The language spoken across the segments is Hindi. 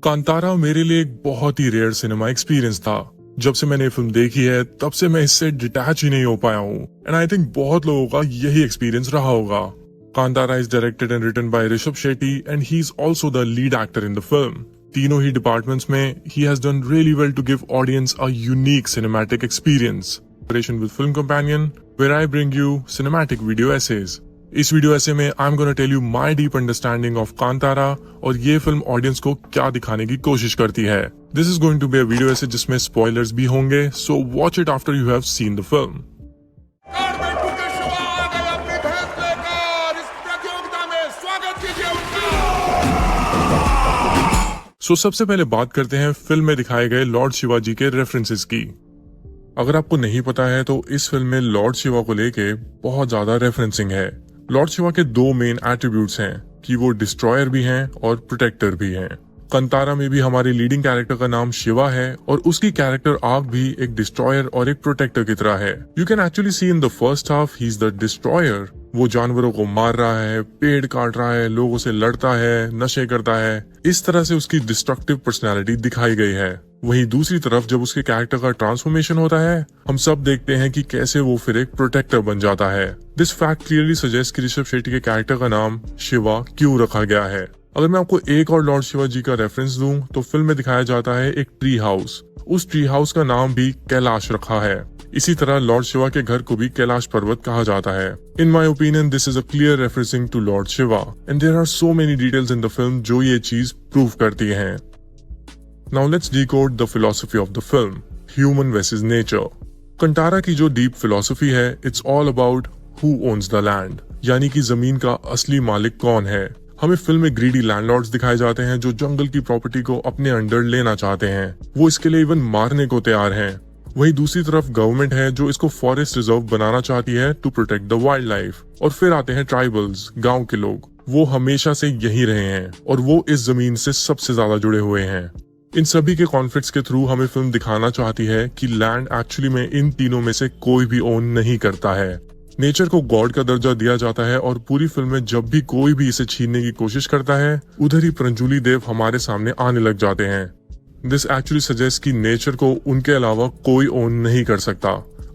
कांतारा मेरे लिए एक बहुत ही रेयर सिनेमा एक्सपीरियंस था। जब से मैंने फिल्म देखी है तब से मैं इससे डिटैच ही नहीं हो पाया हूँ एंड आई थिंक बहुत लोगों का यही एक्सपीरियंस रहा होगा। Kantara is directed and written by Rishab Shetty and he is also the lead actor in the film. तीनों ही डिपार्टमेंट्स में he has done really well to give audience a unique cinematic experience. With film companion where I bring you cinematic video essays. इस वीडियो ऐसे में I am gonna tell you my deep understanding of Kantara और ये फिल्म ऑडियंस को क्या दिखाने की कोशिश करती है। This is going to be a video ऐसे जिसमें स्पॉयलर्स भी होंगे, so watch it after you have seen the film. So सबसे पहले बात करते हैं फिल्म में दिखाए गए लॉर्ड शिवाजी के रेफरेंसेस की। अगर आपको नहीं पता है तो इस फिल्म में लॉर्ड शिवा को लेके बहुत ज्यादा रेफरेंसिंग है। लॉर्ड शिवा के दो मेन एट्रीब्यूट्स हैं कि वो डिस्ट्रॉयर भी हैं और प्रोटेक्टर भी हैं। कंतारा में भी हमारे लीडिंग कैरेक्टर का नाम शिवा है और उसकी कैरेक्टर आर्क भी एक डिस्ट्रॉयर और एक प्रोटेक्टर की तरह है। You can actually see in the first half he is the destroyer. वो जानवरों को मार रहा है, पेड़ काट रहा है, लोगों से लड़ता है, नशे करता है। इस तरह से उसकी डिस्ट्रक्टिव पर्सनैलिटी दिखाई गई है। वहीं दूसरी तरफ जब उसके कैरेक्टर का ट्रांसफॉर्मेशन होता है हम सब देखते हैं कि कैसे वो फिर एक प्रोटेक्टर बन जाता है। दिस फैक्ट क्लियरली सजेस्ट कि ऋषभ शेट्टी के कैरेक्टर का नाम शिवा क्यों रखा गया है। अगर मैं आपको एक और लॉर्ड शिवा जी का रेफरेंस दूं तो फिल्म में दिखाया जाता है एक ट्री हाउस। उस ट्री हाउस का नाम भी कैलाश रखा है। इसी तरह लॉर्ड शिवा के घर को भी कैलाश पर्वत कहा जाता है। In my opinion this is a clear referencing to lord Shiva and there are so many details in the film जो ये चीज प्रूव करती है। Now let's decode the philosophy of the film, human versus nature. Kantara की जो डीप फिलोसफी है, it's all about who owns the land, यानी कि जमीन का असली मालिक कौन है। हमें फिल्म में ग्रीडी लैंडलॉर्ड्स दिखाए जाते हैं जो जंगल की प्रॉपर्टी को अपने अंडर लेना चाहते हैं। वो इसके लिए इवन मारने को तैयार हैं। वहीं दूसरी तरफ गवर्नमेंट है जो इसको फॉरेस्ट रिजर्व बनाना चाहती है to protect the wildlife. और फिर आते हैं ट्राइबल्स, गाँव के लोग। वो हमेशा से यही रहे हैं और वो इस जमीन से सबसे ज्यादा जुड़े हुए हैं। इन सभी के कॉन्फ्लिक्ट्स के थ्रू हमें फिल्म दिखाना चाहती है कि लैंड एक्चुअली में इन तीनों में से कोई भी ओन नहीं करता है। नेचर को गॉड का दर्जा दिया जाता है और पूरी फिल्म में जब भी कोई भी इसे छीनने की कोशिश करता है उधर ही पंजुली देव हमारे सामने आने लग जाते हैं। दिस एक्चुअली सजेस्ट कि नेचर को उनके अलावा कोई ओन नहीं कर सकता।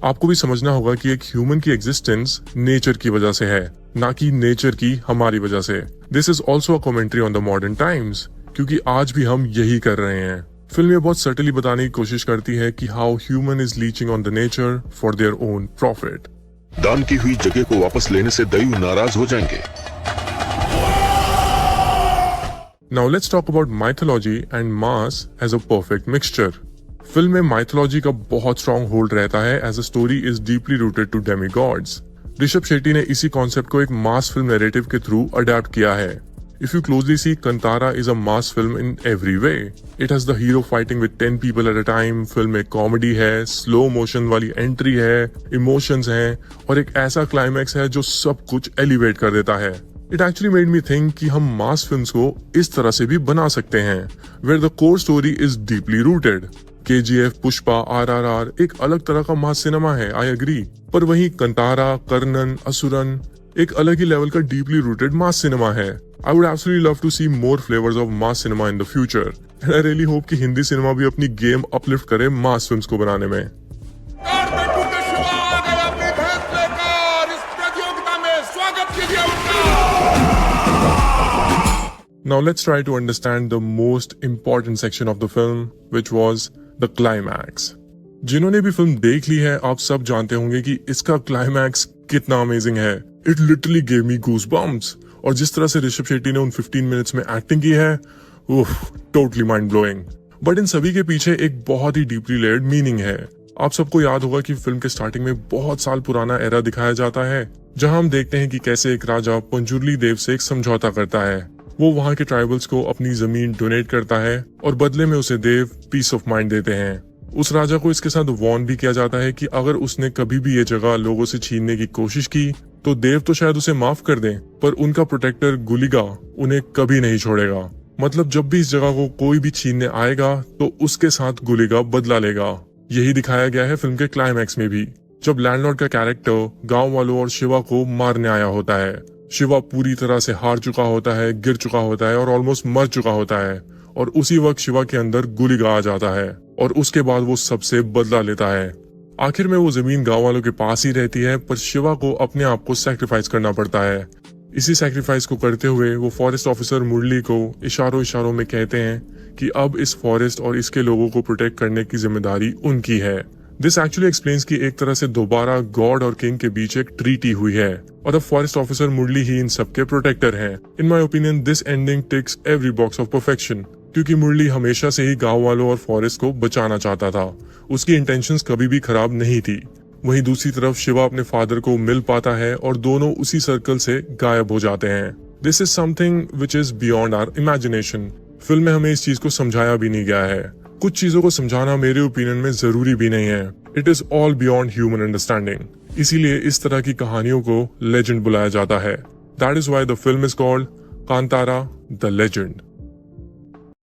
आपको भी समझना होगा कि एक ह्यूमन की एग्जिस्टेंस नेचर की वजह से है, ना कि नेचर की हमारी वजह से। This is also a commentary on the modern times, क्योंकि आज भी हम यही कर रहे हैं। फिल्म में बहुत सटली बताने की कोशिश करती है कि how human is leaching on the nature for their own profit. दान की हुई जगह को वापस लेने से दयु नाराज हो जाएंगे। Now let's talk about mythology and mass as a perfect mixture. Film में माइथोलॉजी का बहुत स्ट्रॉन्ग होल्ड रहता है as a story is deeply rooted to demigods. Rishab Shetty ने इसी कॉन्सेप्ट को एक मास फिल्म नैरेटिव के थ्रू अडैप्ट किया है। If you closely see, Kantara is a mass film in every way. It has the hero fighting with 10 people at a time. Film में कॉमेडी है, स्लो मोशन वाली एंट्री है, इमोशंस हैं और एक ऐसा क्लाइमैक्स है जो सब कुछ एलिवेट कर देता है। It actually made me think कि हम मास फिल्म्स को इस तरह से भी बना सकते हैं, where the core story is deeply rooted. KGF, Pushpa, RRR एक अलग तरह का मास सिनेमा है, I agree. पर वहीं कंतारा, कर्णन, असुरन एक अलग ही लेवल का डीपली रूटेड मास सिनेमा है। I would absolutely love to see more flavors of mass cinema in the future. And I really hope कि हिंदी सिनेमा भी अपनी गेम अपलिफ्ट करे मास फिल्म्स को बनाने में। Now let's try to understand the most important section of the film, which was the climax. जिन्होंने भी फिल्म देख ली है आप सब जानते होंगे कि इसका क्लाइमैक्स कितना अमेजिंग है। It literally gave me goosebumps. और जिस तरह से ऋषभ शेट्टी ने उन 15 मिनट्स में एक्टिंग की है, totally mind blowing. But in सभी के पीछे एक बहुत ही डीपली लेयर्ड मीनिंग है। आप सबको याद होगा कि फिल्म के स्टार्टिंग में बहुत साल पुराना एरा दिखाया जाता है जहां हम देखते हैं कि कैसे एक राजा पंजुर्ली देव से एक समझौता करता है। वो वहां के ट्राइबल्स को अपनी जमीन डोनेट करता है और बदले में उसे देव पीस ऑफ माइंड देते हैं। उस राजा को इसके साथ वार्न भी किया जाता है कि अगर उसने कभी भी ये जगह लोगों से छीनने की कोशिश की तो देव तो शायद उसे माफ कर दें, पर उनका प्रोटेक्टर गुलिगा उन्हें कभी नहीं छोड़ेगा। मतलब जब भी इस जगह को कोई भी छीनने आएगा तो उसके साथ गुलिगा बदला लेगा। यही दिखाया गया है फिल्म के क्लाइमैक्स में भी, जब लैंडलॉर्ड का कैरेक्टर गांव वालों और शिवा को मारने आया होता है। शिवा पूरी तरह से हार चुका होता है, गिर चुका होता है और ऑलमोस्ट मर चुका होता है और उसी वक्त शिवा के अंदर गुलिगा आ जाता है और उसके बाद वो सबसे बदला लेता है। आखिर में वो जमीन गांव वालों के पास ही रहती है, पर शिवा को अपने आप को सैक्रिफाइस करना पड़ता है। इसी सैक्रिफाइस को करते हुए वो फॉरेस्ट ऑफिसर मुरली को इशारों इशारों में कहते हैं कि अब इस फॉरेस्ट और इसके लोगों को प्रोटेक्ट करने की जिम्मेदारी उनकी है। दिस एक्चुअली एक्सप्लेन्स कि एक तरह से दोबारा गॉड और किंग के बीच एक ट्रीटी हुई है और अब फॉरेस्ट ऑफिसर मुरली ही इन सबके प्रोटेक्टर हैं। In my opinion this ending ticks every box of perfection, क्योंकि मुरली हमेशा से ही गांव वालों और फॉरेस्ट को बचाना चाहता था। उसकी इंटेंशंस कभी भी खराब नहीं थी। वहीं दूसरी तरफ शिवा अपने फादर को मिल पाता है और दोनों उसी सर्कल से गायब हो जाते हैं। This is something which is beyond our imagination. Film में हमें इस चीज को समझाया भी नहीं गया है। कुछ चीजों को समझाना मेरे ओपिनियन में जरूरी भी नहीं है। It is all beyond human understanding. इसीलिए इस तरह की कहानियों को लेजेंड बुलाया जाता है। That is why the film is called Kantara the legend.